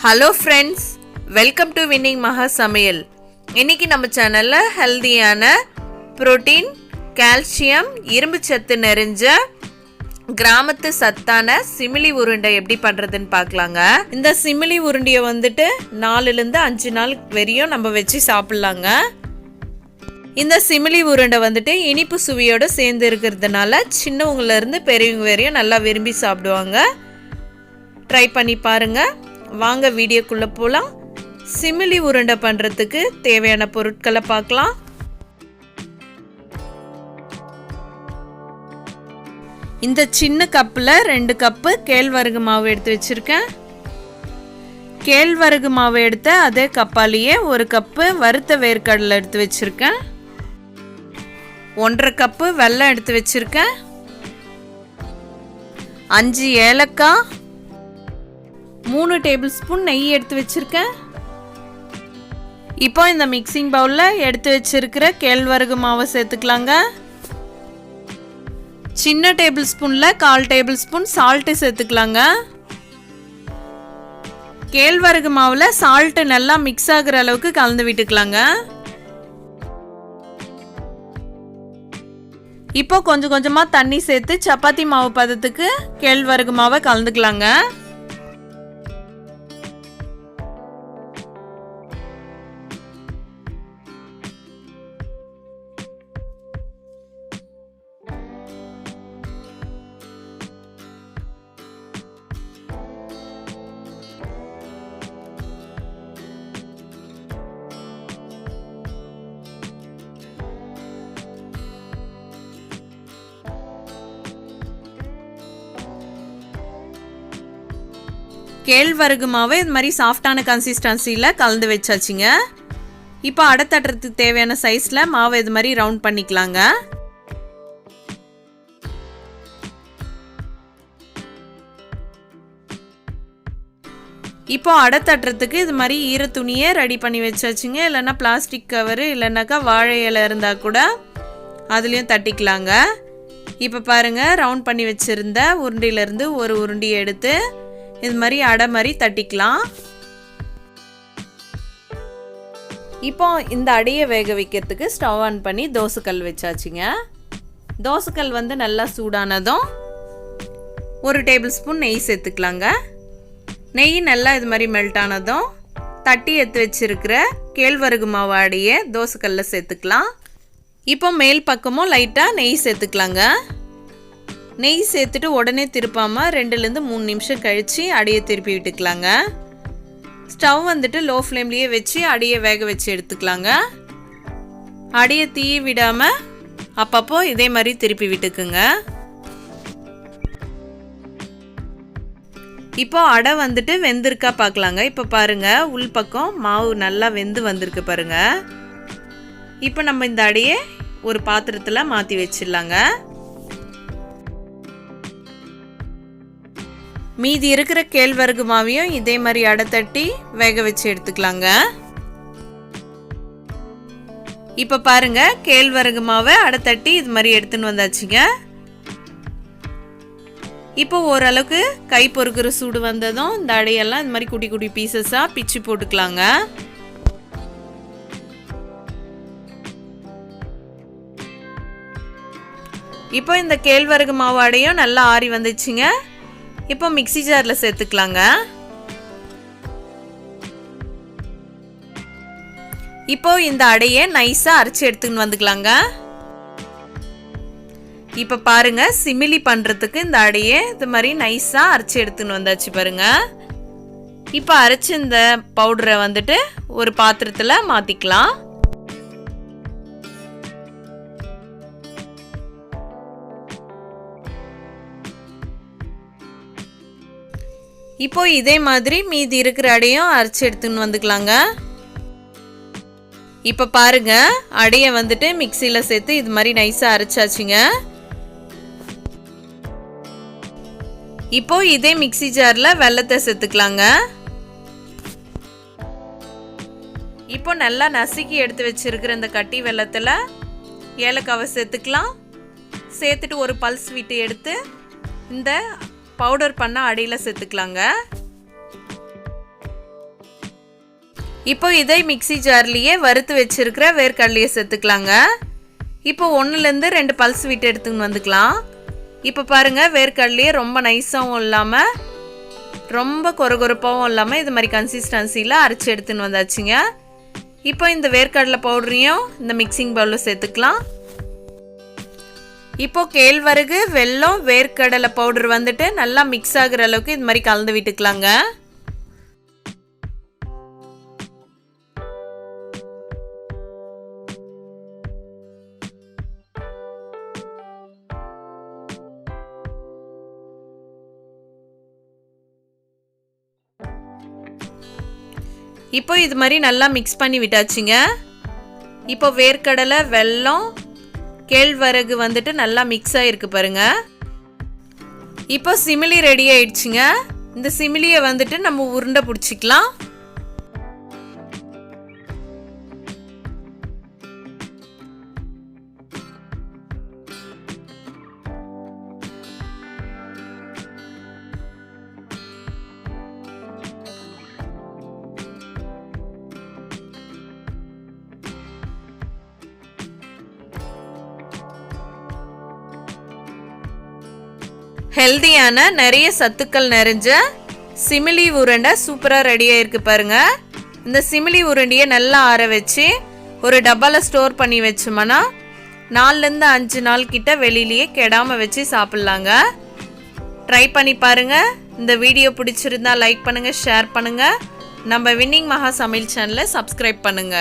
Hello friends, welcome to winning மகா சமையல். இன்றைக்கி நம்ம சேனலில் ஹெல்தியான புரோட்டீன், கால்சியம், இரும்பு சத்து நிறைஞ்ச கிராமத்து சத்தான சிமிலி உருண்டை எப்படி பண்ணுறதுன்னு பார்க்கலாங்க. இந்த சிமிலி உருண்டையை 4லேருந்து 5 நாள் வரையும் நம்ம வச்சு சாப்பிட்லாங்க. இந்த சிமிலி உருண்டை இனிப்பு சுவையோடு சேர்ந்து இருக்கிறதுனால சின்னவங்கலேருந்து பெரியவங்க வரையும் நல்லா விரும்பி சாப்பிடுவாங்க. ட்ரை பண்ணி பாருங்கள். வாங்க வீடியோக்குள்ளே போகலாம். சிமிலி உருண்டை பண்ணுறதுக்கு தேவையான பொருட்களை பார்க்கலாம். இந்த சின்ன கப்பில் 2 கப்பு கேழ்வரகு மாவு எடுத்து வச்சுருக்கேன். கேழ்வரகு மாவு எடுத்த அதே கப்பாலேயே 1 கப்பு வறுத்த வேர்க்கடலை எடுத்து வச்சுருக்கேன். 1.5 கப்பு வெல்லம் எடுத்து வச்சுருக்கேன். 5 ஏலக்காய், 3 டேபிள் ஸ்பூன் நெய் எடுத்து வச்சுருக்கேன். இப்போ இந்த மிக்சிங் பவுலில் எடுத்து வச்சுருக்கிற கேழ்வரகு மாவை சேர்த்துக்கலாங்க. சின்ன டேபிள் ஸ்பூனில் 1/4 டேபிள் ஸ்பூன் சால்ட்டு சேர்த்துக்கலாங்க. கேழ்வரகு மாவில் சால்ட்டு நல்லா மிக்ஸ் ஆகிற அளவுக்கு கலந்து விட்டுக்கலாங்க. இப்போ கொஞ்சம் கொஞ்சமாக தண்ணி சேர்த்து சப்பாத்தி மாவு பதத்துக்கு கேழ்வரகு மாவை கலந்துக்கலாங்க. கேழ்வரகு மாவை இது மாதிரி சாஃப்டான கன்சிஸ்டன்சியில் கலந்து வச்சாச்சுங்க. இப்போ அடை தட்டுறதுக்கு தேவையான சைஸில் மாவை இது மாதிரி ரவுண்ட் பண்ணிக்கலாங்க. இப்போ அடை தட்டுறதுக்கு இது மாதிரி ஈர துணியை ரெடி பண்ணி வச்சாச்சுங்க. இல்லைன்னா பிளாஸ்டிக் கவரு இல்லைனாக்கா வாழை இலை இருந்தால் கூட அதுலேயும் தட்டிக்கலாங்க. இப்போ பாருங்கள், ரவுண்ட் பண்ணி வச்சுருந்த உருண்டையிலேருந்து ஒரு உருண்டையை எடுத்து இது மாதிரி அடை மாதிரி தட்டிக்கலாம். இப்போ இந்த அடையை வேக வைக்கிறதுக்கு ஸ்டவ் ஆன் பண்ணி தோசைக்கல் வச்சாச்சுங்க. தோசைக்கல் நல்லா சூடானதும் 1 டேபிள் ஸ்பூன் நெய் சேர்த்துக்கலாங்க. நெய் நல்லா இது மாதிரி மெல்ட் ஆனதும் தட்டி எடுத்து வச்சிருக்கிற கேழ்வரகு மாவு அடையை தோசைக்கல்லில் சேர்த்துக்கலாம். இப்போ மேல் பக்கமும் லைட்டாக நெய் சேர்த்துக்கலாங்க. நெய் சேர்த்துட்டு உடனே திருப்பாமல் 2லேருந்து 3 நிமிஷம் கழித்து அடையை திருப்பி விட்டுக்கலாங்க. ஸ்டவ் லோ ஃப்ளேம்லேயே வச்சு அடையை வேக வச்சு எடுத்துக்கலாங்க. அடையை தீ விடாமல் அப்பப்போ இதே மாதிரி திருப்பி விட்டுக்குங்க. இப்போ அடை வெந்திருக்கா பார்க்கலாங்க. இப்போ பாருங்கள், உள் பக்கம் மாவு நல்லா வெந்து வந்திருக்கு பாருங்கள். இப்போ நம்ம இந்த அடையை ஒரு பாத்திரத்தில் மாற்றி வச்சிடலாங்க. மீதி இருக்கிற கேழ்வரகு மாவையும் இதே மாதிரி அடை தட்டி வேக வச்சு எடுத்துக்கலாங்க. இப்போ பாருங்க, கேழ்வரகு மாவை அடை தட்டி இது மாதிரி எடுத்துன்னு வந்தாச்சுங்க. இப்போ ஓரளவுக்கு கை பொறுக்கிற சூடு வந்ததும் இந்த அடையெல்லாம் இது மாதிரி குட்டி குட்டி பீசஸாக பிச்சு போட்டுக்கலாங்க. இப்போ இந்த கேழ்வரகு மாவு அடையும் நல்லா ஆறி வந்துச்சுங்க. இப்போ மிக்ஸி ஜாரில் சேர்த்துக்கலாங்க. இப்போ இந்த அடையை நைஸாக அரைச்சி எடுத்துன்னு வந்துக்கலாங்க. இப்போ பாருங்க, சிமிலி பண்ணுறதுக்கு இந்த அடையை இது மாதிரி நைஸாக அரைச்சி எடுத்துன்னு வந்தாச்சு பாருங்க. இப்போ அரைச்சி இந்த பவுடரை ஒரு பாத்திரத்தில் மாற்றிக்கலாம். இப்போ இதே மாதிரி மீதி இருக்கிற அடையும் அரைச்சி எடுத்துன்னு வந்துக்கலாங்க. இப்போ பாருங்க, அடையை மிக்சியில் சேர்த்து இது மாதிரி நைஸாக அரைச்சாச்சுங்க. இப்போ இதே மிக்சி ஜாரில் வெல்லத்தை சேர்த்துக்கலாங்க. இப்போ நல்லா நசுக்கி எடுத்து வச்சிருக்கிற இந்த கட்டி வெல்லத்தில் ஏலக்காவை சேர்த்துக்கலாம். சேர்த்துட்டு ஒரு பல்ஸ் விட்டு எடுத்து இந்த பவுடர் பண்ண அடியில் சேர்த்துக்கலாங்க. இப்போ இதை மிக்ஸி ஜார்லேயே வறுத்து வச்சிருக்கிற வேர்க்கடலையை சேர்த்துக்கலாங்க. இப்போ 1லேருந்து 2 பல்ஸ் விட்டு எடுத்துன்னு வந்துக்கலாம். இப்போ பாருங்கள், வேர்க்கடலையே ரொம்ப நைஸாகவும் இல்லாமல் ரொம்ப கொரகொரப்பாகவும் இல்லாமல் இது மாதிரி கன்சிஸ்டன்சியில் அரைச்சி எடுத்துன்னு வந்தாச்சுங்க. இப்போ இந்த வேர்க்கடலை பவுடரையும் இந்த மிக்சிங் பவுலில் சேர்த்துக்கலாம். இப்போ கேழ்வரகு, வெல்லம், வேர்க்கடலை பவுடர் வந்துட்டு நல்லா மிக்ஸ் ஆகுற அளவுக்கு இது மாதிரி கலந்து விட்டுக்கலாங்க. இப்போ இது மாதிரி நல்லா மிக்ஸ் பண்ணி விட்டாச்சுங்க. இப்போ வேர்க்கடலை, வெல்லம், கேழ்வரகு வந்துட்டு நல்லா மிக்ஸ் ஆகிருக்கு பாருங்க. இப்போ சிமிலி ரெடி ஆயிடுச்சுங்க. இந்த சிமிலியை வந்துட்டு நம்ம உருண்டை பிடிச்சிக்கலாம். ஹெல்தியான நிறைய சத்துக்கள் நிறைஞ்ச சிமிலி உருண்டை சூப்பராக ரெடியாக இருக்கு பாருங்க. இந்த சிமிலி உருண்டையை நல்லா ஆற வச்சு ஒரு டப்பாவில் ஸ்டோர் பண்ணி வச்சோம்னா 4லேருந்து 5 நாள் கிட்ட வெளியிலேயே கெடாமல் வச்சு சாப்பிட்லாங்க. ட்ரை பண்ணி பாருங்க. இந்த வீடியோ பிடிச்சிருந்தா லைக் பண்ணுங்க, ஷேர் பண்ணுங்க. நம்ம வின்னிங் மகா சமையல் சேனலை சப்ஸ்கிரைப் பண்ணுங்க.